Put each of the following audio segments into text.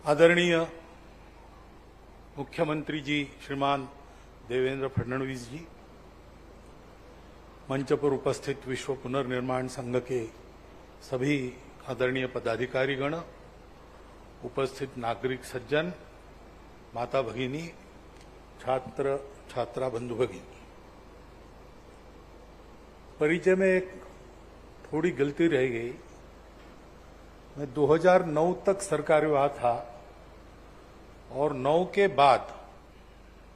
आदरणीय मुख्यमंत्री जी श्रीमान देवेंद्र फडणवीस जी, मंच पर उपस्थित विश्व पुनर्निर्माण संघ के सभी आदरणीय पदाधिकारीगण, उपस्थित नागरिक सज्जन, माता भगिनी, छात्र छात्रा बंधु भगिनी, परिचय में एक थोड़ी गलती रह गई। मैं 2009 तक सरकारी विभाग था और 9 के बाद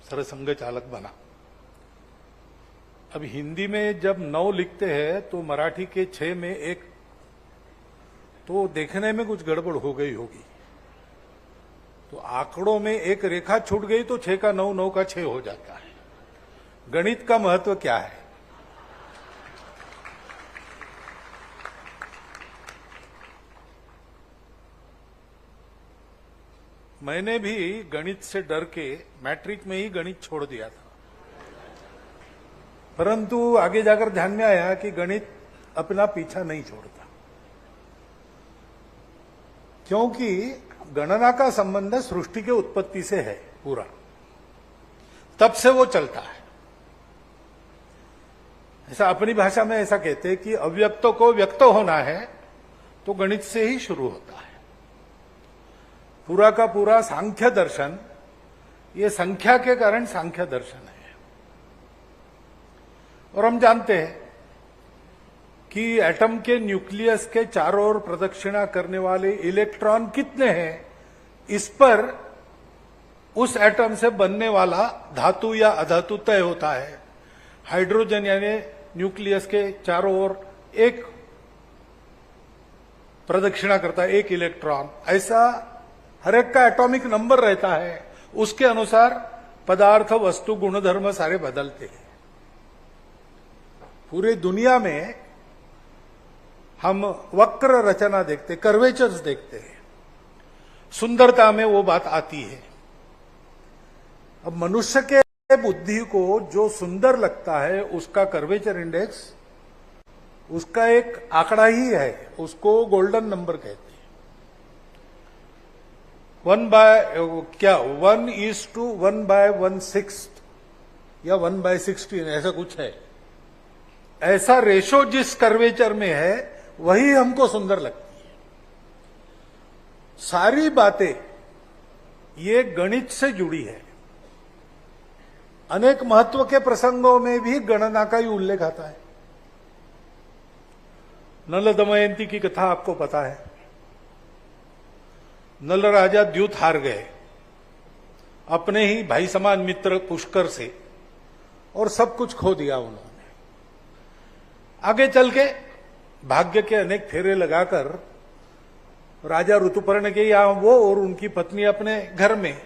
सरसंघ चालक बना। अब हिंदी में जब 9 लिखते हैं तो मराठी के 6 में एक, तो देखने में कुछ गड़बड़ हो गई होगी, तो आंकड़ों में एक रेखा छूट गई तो 6 का 9, 9 का 6 हो जाता है। गणित का महत्व क्या है? मैंने भी गणित से डर के मैट्रिक में ही गणित छोड़ दिया था, परंतु आगे जाकर ध्यान में आया कि गणित अपना पीछा नहीं छोड़ता, क्योंकि गणना का संबंध सृष्टि के उत्पत्ति से है पूरा, तब से वो चलता है। ऐसा अपनी भाषा में ऐसा कहते हैं कि अव्यक्तों को व्यक्त होना है तो गणित से ही शुरू होता है। पूरा का पूरा सांख्य दर्शन, ये संख्या के कारण सांख्य दर्शन है। और हम जानते हैं कि एटम के न्यूक्लियस के चारों ओर प्रदक्षिणा करने वाले इलेक्ट्रॉन कितने हैं, इस पर उस एटम से बनने वाला धातु या अधातु तय होता है। हाइड्रोजन यानी न्यूक्लियस के चारों ओर एक प्रदक्षिणा करता है, एक इलेक्ट्रॉन। ऐसा हर एक का एटॉमिक नंबर रहता है, उसके अनुसार पदार्थ, वस्तु, गुणधर्म सारे बदलते हैं। पूरी दुनिया में हम वक्र रचना देखते, कर्वेचर्स देखते हैं, सुंदरता में वो बात आती है। अब मनुष्य के बुद्धि को जो सुंदर लगता है उसका कर्वेचर इंडेक्स, उसका एक आंकड़ा ही है, उसको गोल्डन नंबर कहते हैं। 1:1/1/1/6 या 1/16 ऐसा कुछ है। ऐसा रेशो जिस कर्वेचर में है वही हमको सुंदर लगती है। सारी बातें ये गणित से जुड़ी है। अनेक महत्व के प्रसंगों में भी गणना का ही उल्लेख आता है। नल दमयंती की कथा आपको पता है। नल राजा द्यूत हार गए अपने ही भाई समान मित्र पुष्कर से, और सब कुछ खो दिया उन्होंने। आगे चल के भाग्य के अनेक फेरे लगाकर राजा ऋतुपर्ण के यहां वो और उनकी पत्नी अपने घर में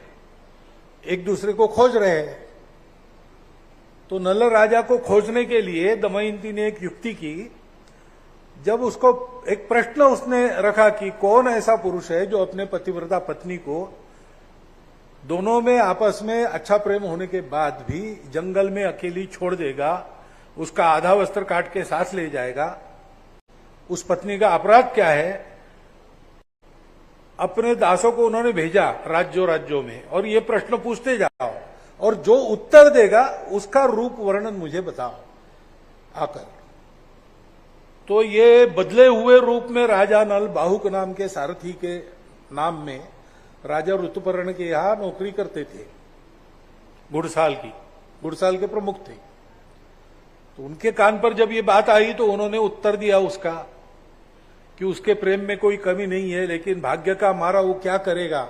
एक दूसरे को खोज रहे हैं। तो नल राजा को खोजने के लिए दमयंती ने एक युक्ति की। जब उसको एक प्रश्न उसने रखा कि कौन ऐसा पुरुष है जो अपने पतिव्रता पत्नी को, दोनों में आपस में अच्छा प्रेम होने के बाद भी जंगल में अकेली छोड़ देगा, उसका आधा वस्त्र काट के साथ ले जाएगा। उस पत्नी का अपराध क्या है? अपने दासों को उन्होंने भेजा राज्यों राज्यों में, और ये प्रश्न पूछते जाओ, और जो उत्तर देगा उसका रूप वर्णन मुझे बताओ आकर। तो ये बदले हुए रूप में राजा नल बाहुक नाम के सारथी के नाम में राजा ऋतुपर्ण के यहां नौकरी करते थे, घुड़साल के प्रमुख थे। तो उनके कान पर जब ये बात आई तो उन्होंने उत्तर दिया उसका कि उसके प्रेम में कोई कमी नहीं है, लेकिन भाग्य का मारा वो क्या करेगा।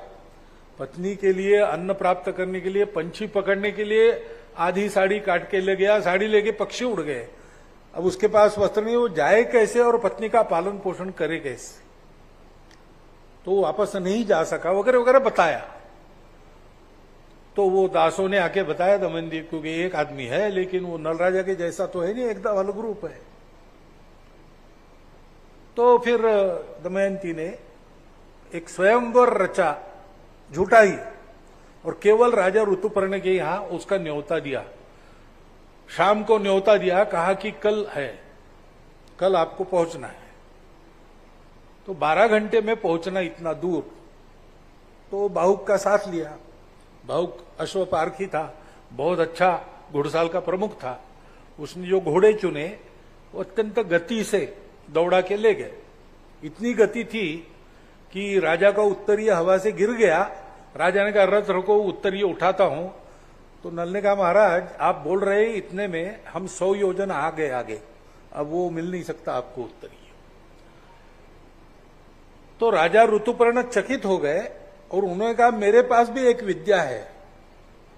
पत्नी के लिए अन्न प्राप्त करने के लिए, पंछी पकड़ने के लिए आधी साड़ी काट के ले गया, साड़ी लेके पक्षी उड़ गए। अब उसके पास वस्त्र नहीं, वो जाए कैसे और पत्नी का पालन पोषण करे कैसे? तो वो वापस नहीं जा सका वगैरह वगैरह बताया। तो वो दासों ने आके बताया दमयंती को कि एक आदमी है, लेकिन वो नल राजा के जैसा तो है नहीं, एकदम अलग रूप है। तो फिर दमयंती ने एक स्वयंवर रचा, झूठा ही, और केवल राजा ऋतुपर्ण के यहां उसका न्योता दिया। शाम को न्योता दिया, कहा कि कल है, कल आपको पहुंचना है। तो 12 घंटे में पहुंचना इतना दूर, तो बाहुक का साथ लिया। बाहुक अश्वपारखी था, बहुत अच्छा घुड़साल का प्रमुख था। उसने जो घोड़े चुने वो अत्यंत गति से दौड़ा के ले गए। इतनी गति थी कि राजा का उत्तरीय हवा से गिर गया। राजा ने कहा रथ रखो, उत्तरीय उठाता हूं। तो नल ने कहा महाराज आप बोल रहे इतने में हम 100 योजन आ गए आगे, अब वो मिल नहीं सकता आपको उत्तरीय। तो राजा ऋतुपर्ण चकित हो गए और उन्होंने कहा मेरे पास भी एक विद्या है,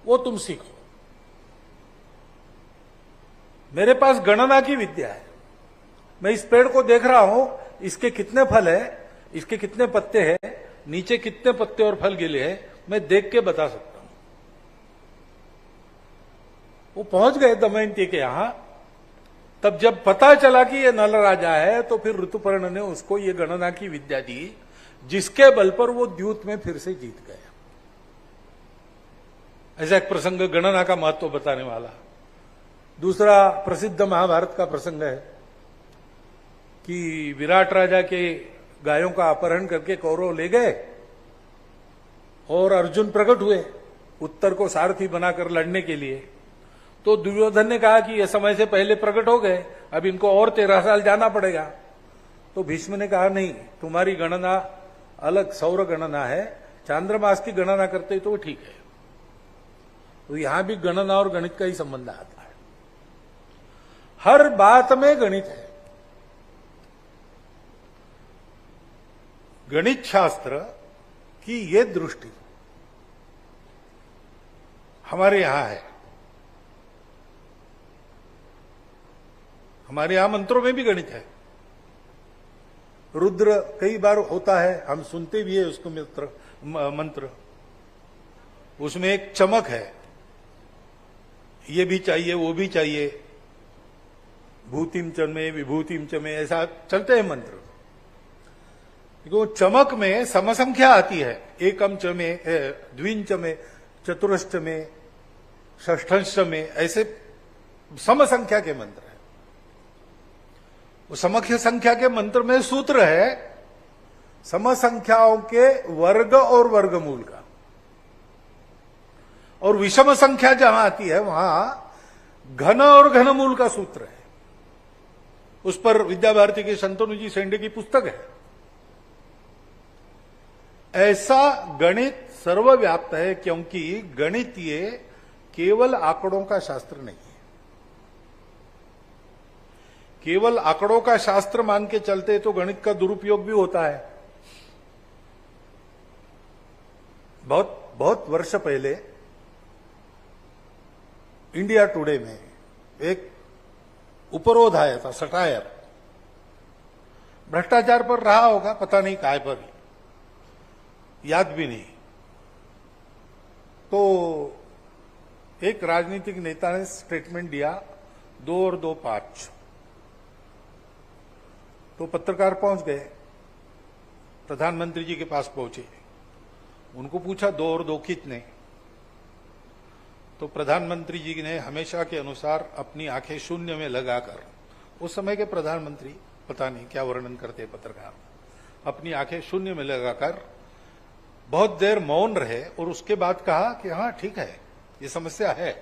वो तुम सीखो। मेरे पास गणना की विद्या है। मैं इस पेड़ को देख रहा हूं, इसके कितने फल है, इसके कितने पत्ते हैं, नीचे कितने पत्ते और फल गिले हैं, मैं देख के बता सकता हूं। वो पहुंच गए दमयंती के यहां। तब जब पता चला कि ये नल राजा है तो फिर ऋतुपर्ण ने उसको ये गणना की विद्या दी, जिसके बल पर वो द्यूत में फिर से जीत गए। ऐसा एक प्रसंग गणना का महत्व बताने वाला। दूसरा प्रसिद्ध महाभारत का प्रसंग है कि विराट राजा के गायों का अपहरण करके कौरव ले गए और अर्जुन प्रकट हुए उत्तर को सारथी बनाकर लड़ने के लिए। तो दुर्योधन ने कहा कि यह समय से पहले प्रकट हो गए, अब इनको और 13 साल जाना पड़ेगा। तो भीष्म ने कहा नहीं, तुम्हारी गणना अलग सौर गणना है, चांद्रमास की गणना करते तो ठीक है। तो यहां भी गणना और गणित का ही संबंध आता है। हर बात में गणित है। गणित शास्त्र की ये दृष्टि हमारे यहां है। हमारे यहां मंत्रों में भी गणित है। रुद्र कई बार होता है, हम सुनते भी है उसको मंत्र। उसमें एक चमक है, ये भी चाहिए वो भी चाहिए, भूतिम चमे विभूतिम चमे, ऐसा चलते हैं मंत्र। वो चमक में समसंख्या आती है, एकम चमे, द्विंच में, चतुरश्च में, षष्ठंश में, ऐसे समसंख्या के मंत्र है। वो समख्य संख्या के मंत्र में सूत्र है समसंख्याओं के वर्ग और वर्गमूल का। और विषम संख्या जहां आती है वहां घन और घनमूल का सूत्र है। उस पर विद्याभारती के शंतनु जी सेंडे की पुस्तक है। ऐसा गणित सर्वव्याप्त है, क्योंकि गणित ये केवल आंकड़ों का शास्त्र नहीं है। केवल आंकड़ों का शास्त्र मान के चलते तो गणित का दुरुपयोग भी होता है। बहुत बहुत वर्ष पहले इंडिया टुडे में एक उपरोध आया था, सटायर। भ्रष्टाचार पर रहा होगा, पता नहीं काय पर, याद भी नहीं। तो एक राजनीतिक नेता ने स्टेटमेंट दिया 2 और 2 5। तो पत्रकार पहुंच गए, प्रधानमंत्री जी के पास पहुंचे, उनको पूछा 2 और 2 कितने। तो प्रधानमंत्री जी ने हमेशा के अनुसार अपनी आंखें शून्य में लगाकर, उस समय के प्रधानमंत्री पता नहीं क्या वर्णन करते पत्रकार, अपनी आंखें शून्य में लगाकर बहुत देर मौन रहे और उसके बाद कहा कि हाँ ठीक है, ये समस्या है,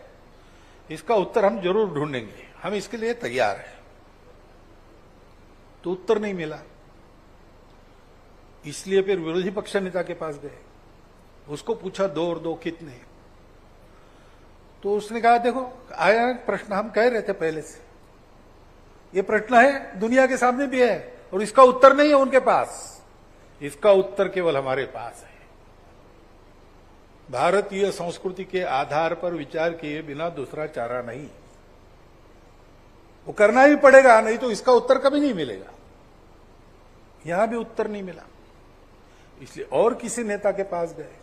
इसका उत्तर हम जरूर ढूंढेंगे, हम इसके लिए तैयार हैं। तो उत्तर नहीं मिला, इसलिए फिर विरोधी पक्ष नेता के पास गए, उसको पूछा 2 और 2 कितने। तो उसने कहा देखो आया प्रश्न, हम कह रहे थे पहले से, ये प्रश्न है, दुनिया के सामने भी है, और इसका उत्तर नहीं है उनके पास, इसका उत्तर केवल हमारे पास है। भारतीय संस्कृति के आधार पर विचार किए बिना दूसरा चारा नहीं, वो करना ही पड़ेगा, नहीं तो इसका उत्तर कभी नहीं मिलेगा। यहां भी उत्तर नहीं मिला, इसलिए और किसी नेता के पास गए,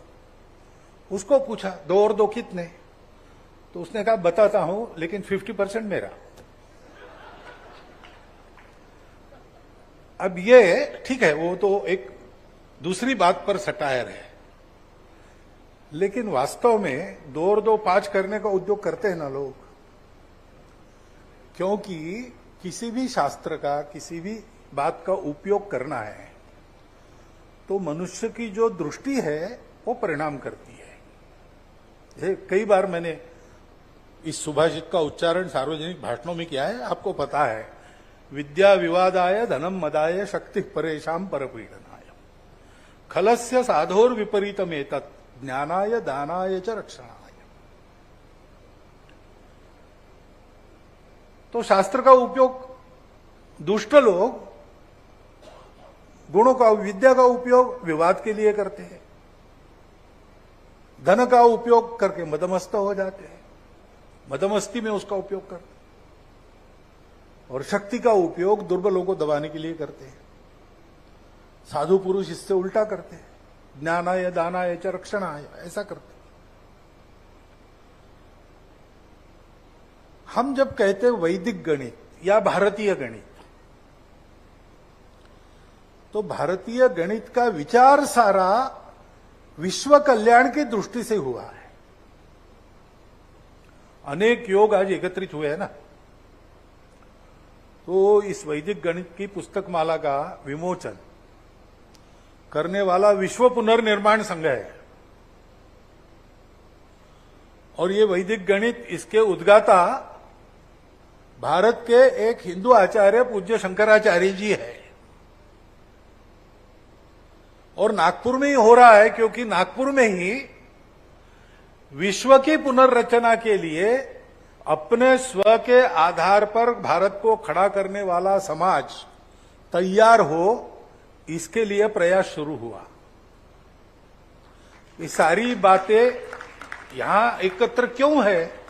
उसको पूछा 2 और 2 कितने। तो उसने कहा बताता हूं, लेकिन 50% मेरा। अब ये ठीक है, वो तो एक दूसरी बात पर सटायर है, लेकिन वास्तव में 2 और 2 5 करने का उद्योग करते हैं ना लोग। क्योंकि किसी भी शास्त्र का, किसी भी बात का उपयोग करना है तो मनुष्य की जो दृष्टि है वो परिणाम करती है। ये कई बार मैंने इस सुभाषित का उच्चारण सार्वजनिक भाषणों में किया है, आपको पता है। विद्या विवादाय धनम मदाय शक्ति परेशान परपीडनाय खलस्य साधोर विपरीतमेतत् ज्ञानाय दानाय च रक्षणाय। तो शास्त्र का उपयोग दुष्ट लोग गुणों का, विद्या का उपयोग विवाद के लिए करते हैं, धन का उपयोग करके मदमस्त हो जाते हैं, मदमस्ती में उसका उपयोग करते हैं, और शक्ति का उपयोग दुर्बलों को दबाने के लिए करते हैं। साधु पुरुष इससे उल्टा करते हैं, ज्ञानाय दानाय च रक्षणाय, ऐसा करते हैं। हम जब कहते हैं वैदिक गणित या भारतीय गणित, तो भारतीय गणित का विचार सारा विश्व कल्याण की दृष्टि से हुआ है। अनेक योग आज एकत्रित हुए हैं ना, तो इस वैदिक गणित की पुस्तक माला का विमोचन करने वाला विश्व पुनर्निर्माण संघ है, और ये वैदिक गणित, इसके उद्गाता भारत के एक हिंदू आचार्य पूज्य शंकराचार्य जी है। और नागपुर में ही हो रहा है, क्योंकि नागपुर में ही विश्व की पुनर्रचना के लिए अपने स्व के आधार पर भारत को खड़ा करने वाला समाज तैयार हो, इसके लिए प्रयास शुरू हुआ। ये सारी बातें यहां एकत्र क्यों है?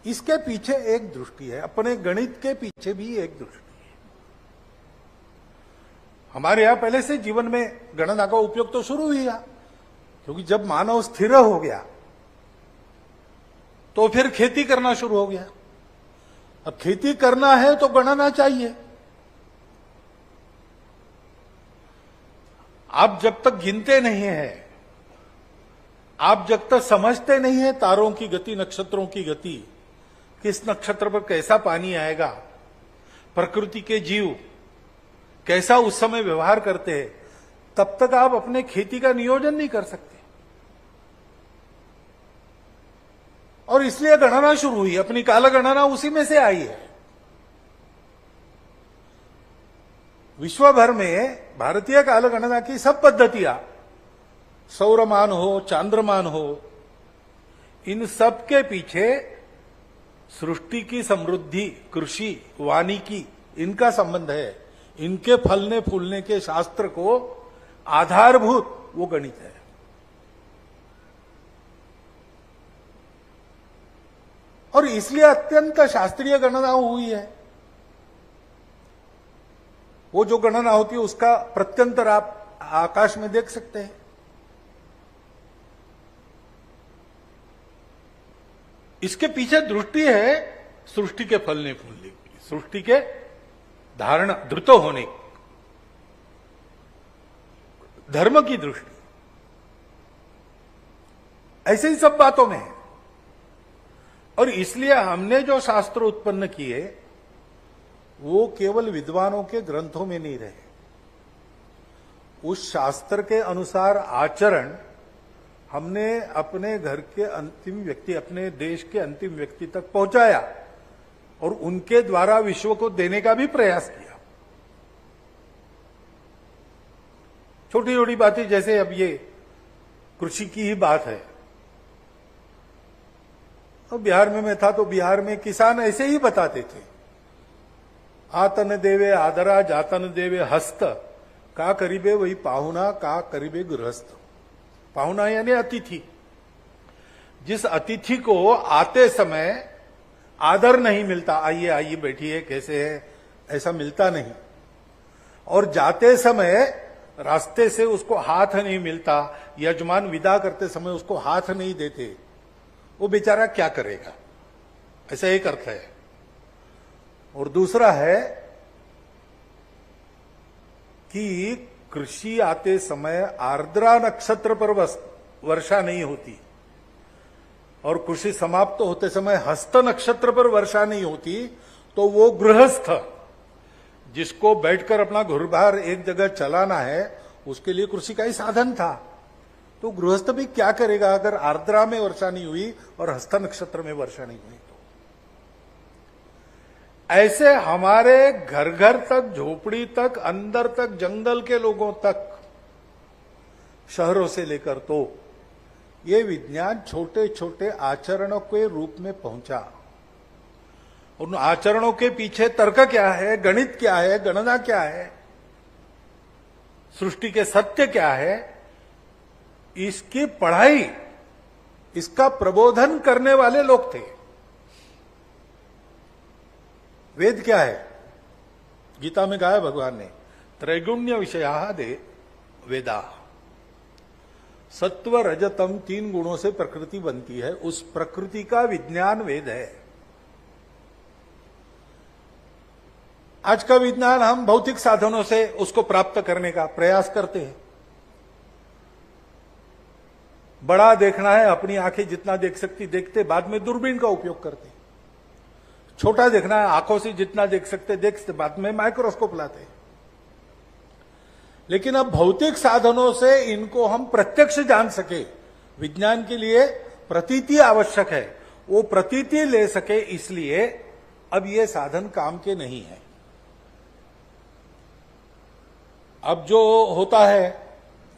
इसके पीछे एक दृष्टि है, अपने गणित के पीछे भी एक दृष्टि है। हमारे यहां पहले से जीवन में गणना का उपयोग तो शुरू हुआ, क्योंकि जब मानव स्थिर हो गया तो फिर खेती करना शुरू हो गया। अब खेती करना है तो गणना चाहिए। आप जब तक गिनते नहीं हैं, आप जब तक समझते नहीं हैं तारों की गति, नक्षत्रों की गति, किस नक्षत्र पर कैसा पानी आएगा, प्रकृति के जीव कैसा उस समय व्यवहार करते हैं, तब तक आप अपने खेती का नियोजन नहीं कर सकते। और इसलिए गणना शुरू हुई, अपनी काल गणना उसी में से आई है। विश्व भर में भारतीय काल गणना की सब पद्धतियां, सौरमान हो, चांद्रमान हो, इन सब के पीछे सृष्टि की समृद्धि, कृषि, वानिकी, इनका संबंध है। इनके फलने फूलने के शास्त्र को आधारभूत वो गणित है। और इसलिए अत्यंत शास्त्रीय गणना हुई है। वो जो गणना होती है उसका प्रत्यंतर आप आकाश में देख सकते हैं। इसके पीछे दृष्टि है सृष्टि के फलने फूलने की, सृष्टि के धारण धृत होने की, धर्म की दृष्टि। ऐसे ही सब बातों में है। और इसलिए हमने जो शास्त्र उत्पन्न किए वो केवल विद्वानों के ग्रंथों में नहीं रहे। उस शास्त्र के अनुसार आचरण हमने अपने घर के अंतिम व्यक्ति, अपने देश के अंतिम व्यक्ति तक पहुंचाया, और उनके द्वारा विश्व को देने का भी प्रयास किया। छोटी छोटी बातें, जैसे अब ये कृषि की ही बात है। तो बिहार में मैं था तो बिहार में किसान ऐसे ही बताते थे, आतन देवे आदरा जातन देवे हस्त, का करीबे वही पाहुना, का करीबे गृहस्थ। पाहुना यानी अतिथि। जिस अतिथि को आते समय आदर नहीं मिलता, आइए आइए बैठिए कैसे है, ऐसा मिलता नहीं, और जाते समय रास्ते से उसको हाथ नहीं मिलता, यजमान विदा करते समय उसको हाथ नहीं देते, वो बेचारा क्या करेगा, ऐसा एक अर्थ है। और दूसरा है कि कृषि आते समय आर्द्रा नक्षत्र पर वर्षा नहीं होती, और कृषि समाप्त होते समय हस्त नक्षत्र पर वर्षा नहीं होती, तो वो गृहस्थ जिसको बैठकर अपना घर बार एक जगह चलाना है, उसके लिए कृषि का ही साधन था। तो गृहस्थ भी क्या करेगा अगर आर्द्रा में वर्षा नहीं हुई और हस्त नक्षत्र में वर्षा नहीं हुई? तो ऐसे हमारे घर घर तक, झोपड़ी तक, अंदर तक, जंगल के लोगों तक, शहरों से लेकर, तो ये विज्ञान छोटे छोटे आचरणों के रूप में पहुंचा। उन आचरणों के पीछे तर्क क्या है, गणित क्या है, गणना क्या है, सृष्टि के सत्य क्या है, इसकी पढ़ाई, इसका प्रबोधन करने वाले लोग थे। वेद क्या है? गीता में कहा है भगवान ने, त्रैगुण्य विषया दे वेदा। सत्व रजतम 3 गुणों से प्रकृति बनती है, उस प्रकृति का विज्ञान वेद है। आज का विज्ञान हम भौतिक साधनों से उसको प्राप्त करने का प्रयास करते हैं। बड़ा देखना है, अपनी आंखें जितना देख सकती देखते, बाद में दूरबीन का उपयोग करते। छोटा देखना है, आंखों से जितना देख सकते देखते, बाद में माइक्रोस्कोप लाते। लेकिन अब भौतिक साधनों से इनको हम प्रत्यक्ष जान सके, विज्ञान के लिए प्रतीति आवश्यक है, वो प्रतीति ले सके, इसलिए अब ये साधन काम के नहीं है। अब जो होता है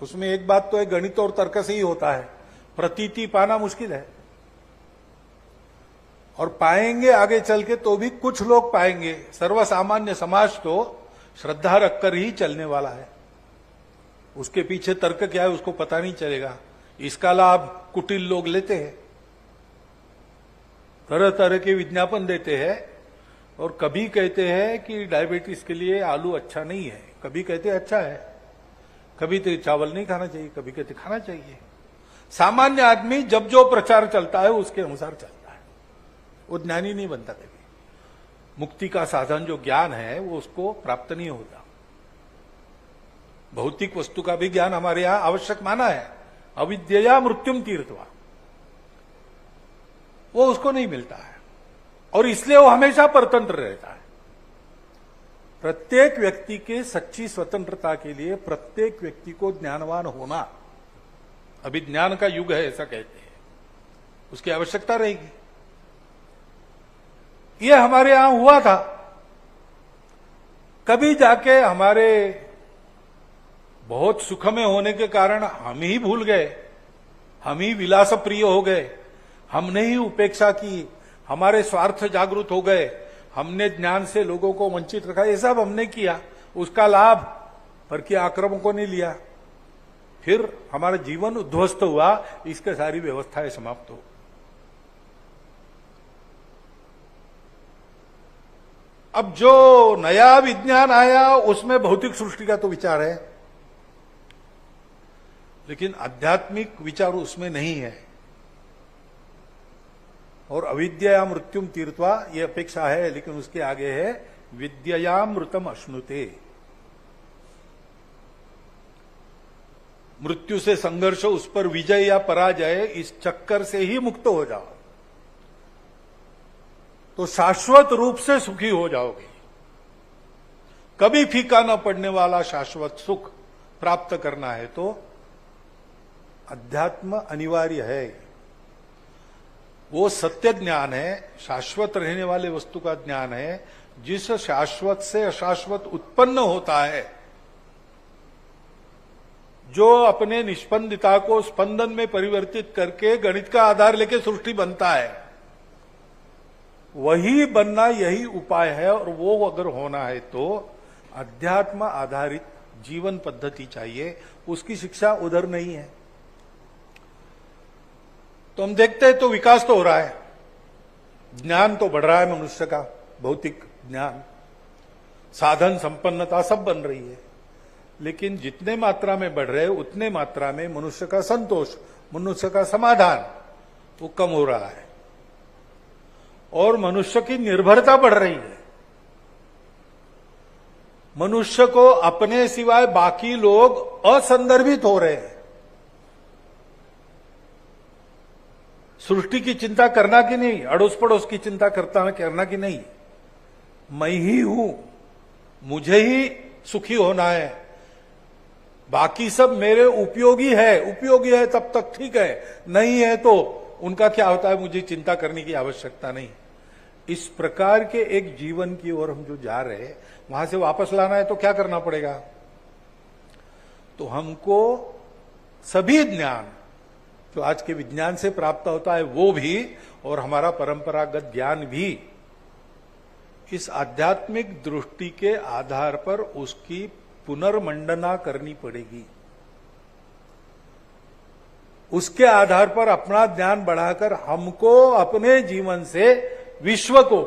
उसमें एक बात तो है, गणित और तर्क से ही होता है, प्रतीति पाना मुश्किल है। और पाएंगे आगे चल के तो भी कुछ लोग पाएंगे, सर्वसामान्य समाज तो श्रद्धा रखकर ही चलने वाला है। उसके पीछे तर्क क्या है उसको पता नहीं चलेगा। इसका लाभ कुटिल लोग लेते हैं, तरह तरह के विज्ञापन देते हैं, और कभी कहते हैं कि डायबिटीज के लिए आलू अच्छा नहीं है, कभी कहते हैं अच्छा है, कभी तो चावल नहीं खाना चाहिए, कभी कहते खाना चाहिए। सामान्य आदमी जब जो प्रचार चलता है उसके अनुसार चलता है, वो ज्ञानी नहीं बनता। कभी मुक्ति का साधन जो ज्ञान है वो उसको प्राप्त नहीं होता। भौतिक वस्तु का भी ज्ञान हमारे यहां आवश्यक माना है, अविद्या मृत्युम तीर्थवा, वो उसको नहीं मिलता है, और इसलिए वो हमेशा परतंत्र रहता है। प्रत्येक व्यक्ति के सच्ची स्वतंत्रता के लिए प्रत्येक व्यक्ति को ज्ञानवान होना, अभी ज्ञान का युग है ऐसा कहते हैं, उसकी आवश्यकता रहेगी। ये हमारे यहां हुआ था, कभी जाके हमारे बहुत सुख में होने के कारण हम ही भूल गए, हम ही विलास प्रिय हो गए, हमने ही उपेक्षा की, हमारे स्वार्थ जागृत हो गए, हमने ज्ञान से लोगों को वंचित रखा, ये सब हमने किया, उसका लाभ पर क्या आक्रामकों ने लिया, फिर हमारा जीवन उद्ध्वस्त हुआ, इसके सारी व्यवस्थाएं समाप्त हो। अब जो नया विज्ञान आया उसमें भौतिक सृष्टि का तो विचार है, लेकिन आध्यात्मिक विचार उसमें नहीं है। और अविद्या मृत्युम तीर्थवा ये अपेक्षा है, लेकिन उसके आगे है विद्यामृतम अश्नुते। मृत्यु से संघर्ष, उस पर विजय या पराजय, इस चक्कर से ही मुक्त हो जाओ तो शाश्वत रूप से सुखी हो जाओगे। कभी फीका न पड़ने वाला शाश्वत सुख प्राप्त करना है तो अध्यात्म अनिवार्य है। वो सत्य ज्ञान है, शाश्वत रहने वाले वस्तु का ज्ञान है, जिस शाश्वत से अशाश्वत उत्पन्न होता है, जो अपने निष्पंदिता को स्पंदन में परिवर्तित करके गणित का आधार लेके सृष्टि बनता है, वही बनना यही उपाय है। और वो अगर होना है तो अध्यात्म आधारित जीवन पद्धति चाहिए, उसकी शिक्षा उधर नहीं है। तो हम देखते हैं तो विकास तो हो रहा है, ज्ञान तो बढ़ रहा है मनुष्य का, भौतिक ज्ञान, साधन संपन्नता सब बन रही है, लेकिन जितने मात्रा में बढ़ रहे उतने मात्रा में मनुष्य का संतोष, मनुष्य का समाधान वो कम हो रहा है, और मनुष्य की निर्भरता बढ़ रही है। मनुष्य को अपने सिवाय बाकी लोग असंदर्भित हो रहे हैं। सृष्टि की चिंता करना कि नहीं, अड़ोस पड़ोस की चिंता करना कि नहीं, मैं ही हूं, मुझे ही सुखी होना है, बाकी सब मेरे उपयोगी है तब तक ठीक है, नहीं है तो उनका क्या होता है मुझे चिंता करने की आवश्यकता नहीं। इस प्रकार के एक जीवन की ओर हम जो जा रहे हैं, वहां से वापस लाना है तो क्या करना पड़ेगा? तो हमको सभी ज्ञान जो आज के विज्ञान से प्राप्त होता है वो भी, और हमारा परंपरागत ज्ञान भी, इस आध्यात्मिक दृष्टि के आधार पर उसकी पुनर्मंडना करनी पड़ेगी। उसके आधार पर अपना ज्ञान बढ़ाकर हमको अपने जीवन से विश्व को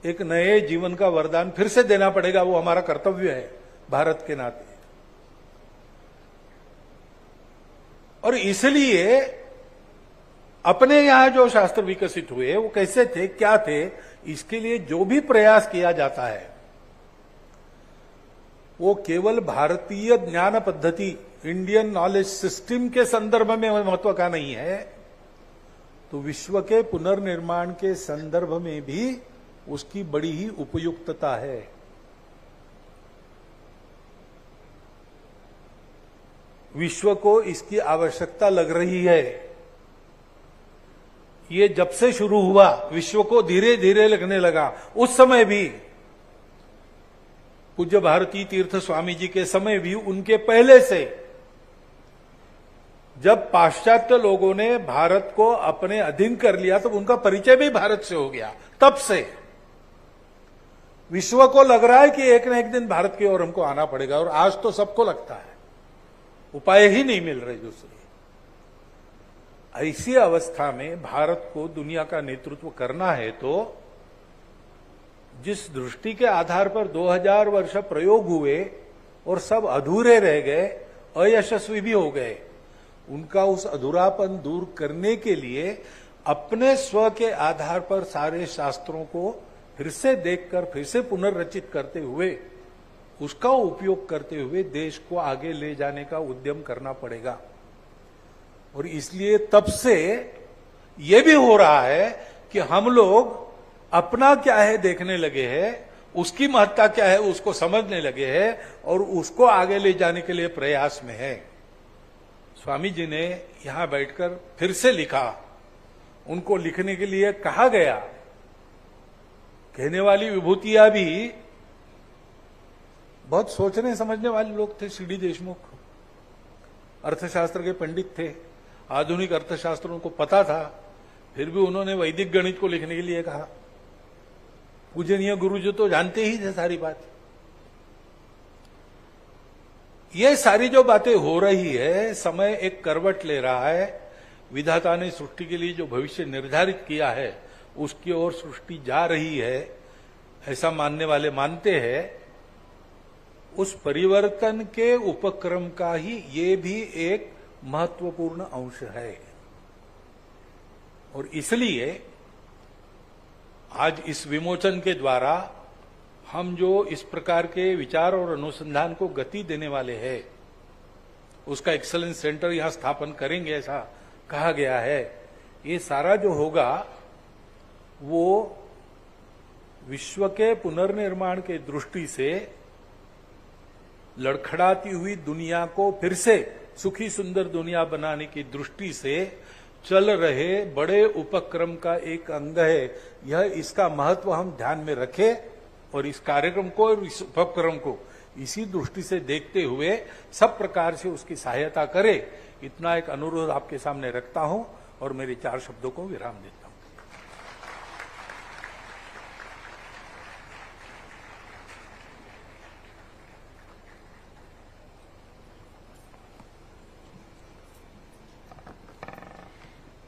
एक नए जीवन का वरदान फिर से देना पड़ेगा। वो हमारा कर्तव्य है भारत के नाते। और इसलिए अपने यहां जो शास्त्र विकसित हुए वो कैसे थे, क्या थे, इसके लिए जो भी प्रयास किया जाता है वो केवल भारतीय ज्ञान पद्धति, इंडियन नॉलेज सिस्टम के संदर्भ में महत्व का नहीं है, तो विश्व के पुनर्निर्माण के संदर्भ में भी उसकी बड़ी ही उपयुक्तता है। विश्व को इसकी आवश्यकता लग रही है। ये जब से शुरू हुआ विश्व को धीरे धीरे लगने लगा। उस समय भी पूज्य भारती तीर्थ स्वामी जी के समय भी, उनके पहले से, जब पाश्चात्य लोगों ने भारत को अपने अधीन कर लिया तब उनका परिचय भी भारत से हो गया। तब से विश्व को लग रहा है कि एक न एक दिन भारत की ओर हमको आना पड़ेगा, और आज तो सबको लगता है, उपाय ही नहीं मिल रहे दूसरे। ऐसी अवस्था में भारत को दुनिया का नेतृत्व करना है तो जिस दृष्टि के आधार पर 2000 वर्ष प्रयोग हुए और सब अधूरे रह गए, अयशस्वी भी हो गए, उनका उस अधूरापन दूर करने के लिए अपने स्व के आधार पर सारे शास्त्रों को फिर से देखकर फिर से पुनर्रचित करते हुए उसका उपयोग करते हुए देश को आगे ले जाने का उद्यम करना पड़ेगा। और इसलिए तब से ये भी हो रहा है कि हम लोग अपना क्या है देखने लगे हैं, उसकी महत्ता क्या है उसको समझने लगे हैं और उसको आगे ले जाने के लिए प्रयास में है। स्वामी जी ने यहां बैठकर फिर से लिखा, उनको लिखने के लिए कहा गया। कहने वाली विभूतियां भी बहुत सोचने समझने वाले लोग थे। सीडी देशमुख अर्थशास्त्र के पंडित थे, आधुनिक अर्थशास्त्र उनको पता था, फिर भी उन्होंने वैदिक गणित को लिखने के लिए कहा। पूजनीय गुरु जी तो जानते ही थे सारी बात। ये सारी जो बातें हो रही है, समय एक करवट ले रहा है। विधाता ने सृष्टि के लिए जो भविष्य निर्धारित किया है उसकी ओर सृष्टि जा रही है, ऐसा मानने वाले मानते हैं। उस परिवर्तन के उपक्रम का ही ये भी एक महत्वपूर्ण अंश है। और इसलिए आज इस विमोचन के द्वारा हम जो इस प्रकार के विचार और अनुसंधान को गति देने वाले हैं, उसका एक्सीलेंस सेंटर यहां स्थापन करेंगे ऐसा कहा गया है। ये सारा जो होगा वो विश्व के पुनर्निर्माण के दृष्टि से लड़खड़ाती हुई दुनिया को फिर से सुखी सुंदर दुनिया बनाने की दृष्टि से चल रहे बड़े उपक्रम का एक अंग है। यह इसका महत्व हम ध्यान में रखें और इस कार्यक्रम को और इस उपक्रम को इसी दृष्टि से देखते हुए सब प्रकार से उसकी सहायता करें। इतना एक अनुरोध आपके सामने रखता हूं और मेरे 4 शब्दों को विराम देता हूं।